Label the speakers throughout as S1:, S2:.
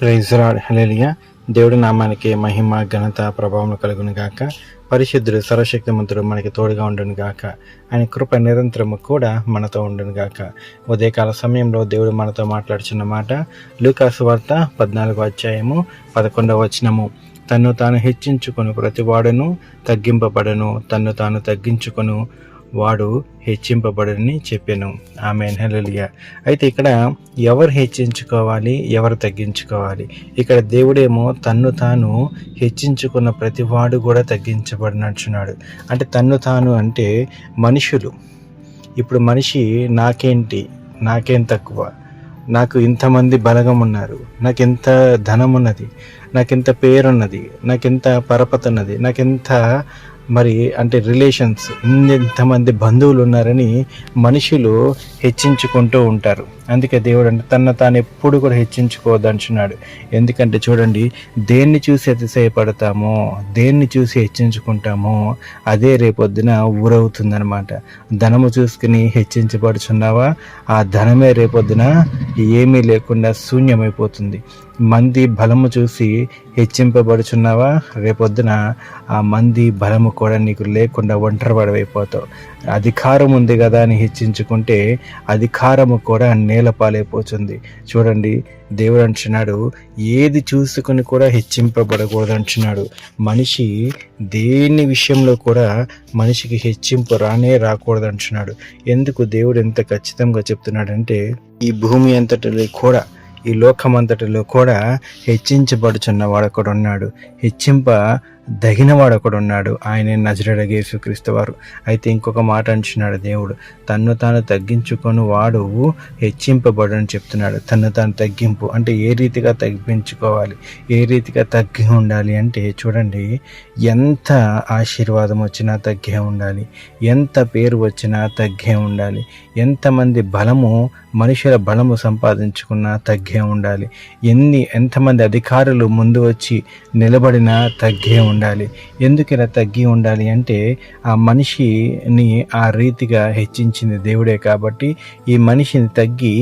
S1: Praise lord, హల్లెలూయా. దేవుడి నామానికి మహిమ, ఘనత, ప్రభావం కలుగును గాక. పరిశుద్ధుడు, సర్వశక్తిమంతుడు మనకి తోడుగా ఉండును గాక. ఆయన కృప నిరంతరము కూడా మనతో ఉండును గాక. ఉదయకాల సమయంలో దేవుడు మనతో మాట్లాడుచున్న మాట లూకా సువార్త 14వ అధ్యాయము 11వ వచనము. తన్ను తాను హెచ్చించుకొను ప్రతివాడును తగ్గింపబడను, తన్ను తాను తగ్గించుకొను వాడు హెచ్చింపబడని చెప్పాను. ఆమేన్, హల్లెలూయా. అయితే ఇక్కడ ఎవరు హెచ్చించుకోవాలి, ఎవరు తగ్గించుకోవాలి? ఇక్కడ దేవుడేమో తన్ను తాను హెచ్చించుకున్న ప్రతివాడు కూడా తగ్గించబడినట్టున్నాడు. అంటే తన్ను తాను అంటే మనుషులు. ఇప్పుడు మనిషి నాకేం తక్కువ, నాకు ఇంతమంది బలగం ఉన్నారు, నాకెంత ధనం ఉన్నది, నాకెంత పేరున్నది, నాకెంత పరపతి ఉన్నది, నాకెంత అంటే రిలేషన్స్, ఇంతమంది బంధువులు ఉన్నారని మనుషులు హెచ్చించుకుంటూ ఉంటారు. అందుకే దేవుడు అంటే తన తాను ఎప్పుడు కూడా హెచ్చించుకోవద్దు అంటున్నాడు. ఎందుకంటే చూడండి, దేన్ని చూసి అతిశయపడతామో, దేన్ని చూసి హెచ్చించుకుంటామో అదే రేపొద్దున ఊరవుతుందనమాట. ధనము చూసుకుని హెచ్చించబడుచున్నావా, ఆ ధనమే రేపొద్దున ఏమీ లేకుండా శూన్యమైపోతుంది. మంది బలము చూసి హెచ్చింపబడుచున్నావా, రేపొద్దున ఆ మంది బలము కూడా నీకు లేకుండా ఒంటరివాడైపోతావు. అధికారం ఉంది కదా అని హెచ్చించుకుంటే అధికారము కూడా నేలపాలైపోతుంది. చూడండి, దేవుడు అంటున్నాడు ఏది చూసుకుని కూడా హెచ్చింపబడకూడదు అంటున్నాడు. మనిషి దేని విషయంలో కూడా మనిషికి హెచ్చింపు రాకూడదు అంటున్నాడు. ఎందుకు దేవుడు ఎంత ఖచ్చితంగా చెప్తున్నాడంటే, ఈ భూమి అంతటిలో కూడా, ఈ లోకమంతటిలో కూడా హెచ్చించబడుచున్న వాడొకడు ఉన్నాడు, దగినవాడు ఒకడు ఉన్నాడు. ఆయనే నజరేయుడైన యేసుక్రీస్తు వారు. అయితే ఇంకొక మాట అంటున్నాడు దేవుడు, తన్ను తాను తగ్గించుకొని వాడు హెచ్చింపబడని చెప్తున్నాడు. తన్ను తాను తగ్గింపు అంటే ఏ రీతిగా తగ్గించుకోవాలి, ఏ రీతిగా తగ్గి ఉండాలి అంటే చూడండి, ఎంత ఆశీర్వాదం వచ్చినా తగ్గే ఉండాలి, ఎంత పేరు వచ్చినా తగ్గే ఉండాలి, ఎంతమంది మనుషుల బలము సంపాదించుకున్నా తగ్గే ఉండాలి, ఎంతమంది అధికారులు ముందు వచ్చి నిలబడినా తగ్గే ఉండాలి. ఎందుకు ఇలా తగ్గి ఉండాలి అంటే, ఆ మనిషిని ఆ రీతిగా హెచ్చించింది దేవుడే కాబట్టి ఈ మనిషిని తగ్గి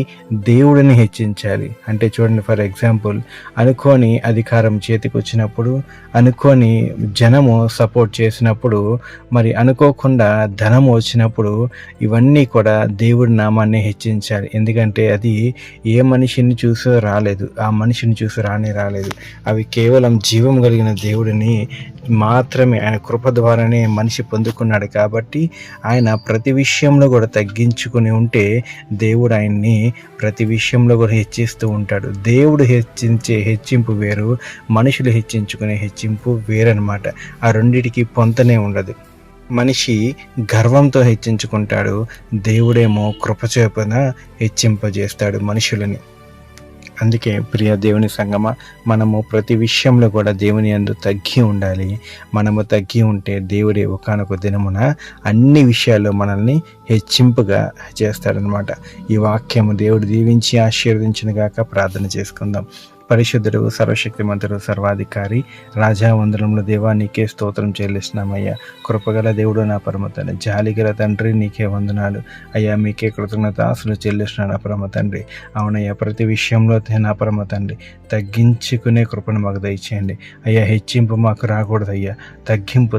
S1: దేవుడిని హెచ్చించాలి. అంటే చూడండి, ఫర్ ఎగ్జాంపుల్, అనుకోని అధికారం చేతికి వచ్చినప్పుడు, అనుకోని జనము సపోర్ట్ చేసినప్పుడు, మరి అనుకోకుండా ధనము వచ్చినప్పుడు, ఇవన్నీ కూడా దేవుడి నామాన్ని హెచ్చించాలి. ఎందుకంటే అది ఏ మనిషిని చూసో రాలేదు, ఆ మనిషిని చూసి రాలేదు. అవి కేవలం జీవం కలిగిన దేవుడిని మాత్రమే, ఆయన కృప ద్వారానే మనిషి పొందుకున్నాడు. కాబట్టి ఆయన ప్రతి విషయంలో కూడా తగ్గించుకుని ఉంటే దేవుడు ఆయన్ని ప్రతి విషయంలో కూడా హెచ్చిస్తూ ఉంటాడు. దేవుడు హెచ్చించే హెచ్చింపు వేరు, మనుషులు హెచ్చించుకునే హెచ్చింపు వేరనమాట. ఆ రెండిటికి పొంతనే ఉండదు. మనిషి గర్వంతో హెచ్చించుకుంటాడు, దేవుడేమో కృపచేపన హెచ్చింపజేస్తాడు మనుషులని. అందుకే ప్రియ దేవుని సంగమా, మనము ప్రతి విషయంలో కూడా దేవుని యందు తగ్గి ఉండాలి. మనము తగ్గి ఉంటే దేవుడే ఒకానొక దినమున అన్ని విషయాల్లో మనల్ని హెచ్చింపుగా చేస్తాడనమాట. ఈ వాక్యము దేవుడు దీవించి ఆశీర్వదించిన గాక. ప్రార్థన చేసుకుందాం. పరిశుద్ధుడు, సర్వశక్తిమంతుడు, సర్వాధికారి, రాజా వందనములు దేవా, నీకే స్తోత్రం చెల్లిస్తున్నామయ్యా. కృపగల దేవుడు నా పరమ తండ్రి, జాలిగల తండ్రి, నీకే వందనాలు అయ్యా. మీకే కృతజ్ఞతాస్తులు చెల్లిస్తున్నాను నా పరమ తండ్రి. అవునయ్యా, ప్రతి విషయంలో నా పరమ తండ్రి తగ్గించుకునే కృపను మాకు దయచేయండి అయ్యా. హెచ్చింపు మాకు రాకూడదు అయ్యా. తగ్గింపు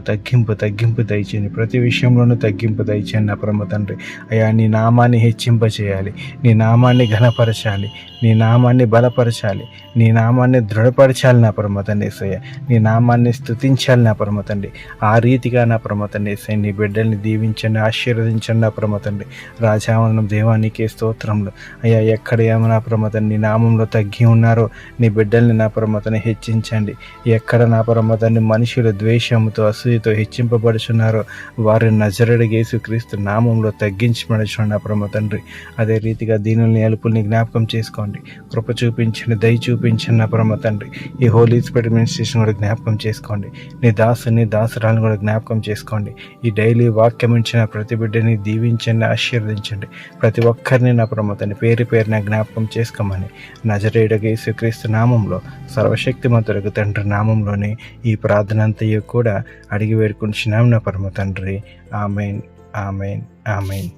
S1: దయచేయండి. ప్రతి విషయంలోనూ తగ్గింపు దయచేయండి నా పరమ తండ్రి అయ్యా. నీ నామాన్ని హెచ్చింప చేయాలి, నీ నామాన్ని ఘనపరచాలి, నీ నామాన్ని బలపరచాలి, నీ నామాన్ని దృఢపరచాలి నా పరమ తండ్రి యేసయ్య. నీ నామాన్ని స్తుతించాలి నా పరమ తండ్రి. ఆ రీతిగా నా పరమ తండ్రి యేసయ్య, నీ బిడ్డల్ని దీవించండి, ఆశీర్వదించండి నా పరమ తండ్రి. రాజావనం దేవానికే స్తోత్రములు అయ్యా. ఎక్కడ ఏమో నా పరమ తండ్రి నీ నామంలో తగ్గి ఉన్నారో నీ బిడ్డల్ని నా పరమ తండ్రి హెచ్చించండి. ఎక్కడ నా పరమ తండ్రి మనుషులు ద్వేషముతో, అసూయతో హెచ్చింపబడుచున్నారో వారిని నజరేయుడైన యేసుక్రీస్తు నామంలో తగ్గించబడుచున్నాడు నా పరమ తండ్రి. అదే రీతిగా దీనుల్ని, అల్పుల్ని జ్ఞాపకం చేసుకోండి, కృప చూపించండి, దయ చూపించండి నా పరమ తండ్రి. ఈ హోలీ స్పిరిట్ మినిస్ట్రేషన్ కూడా జ్ఞాపకం చేసుకోండి. నీ దాసురాలను కూడా జ్ఞాపకం చేసుకోండి. ఈ డైలీ వాక్యం ఇచ్చిన ప్రతి బిడ్డని దీవించండి, ఆశీర్వదించండి. ప్రతి ఒక్కరిని నా పరమ తండ్రి పేరున జ్ఞాపకం చేసుకోమని నజరేయుడైన యేసుక్రీస్తు నామంలో, సర్వశక్తిమంతుడగు తండ్రి నామంలోనే ఈ ప్రార్థన అంతయు కూడా అడిగి వేడుకుంటున్నాం నా పరమ తండ్రి. ఆమేన్, ఆమేన్, ఆమేన్.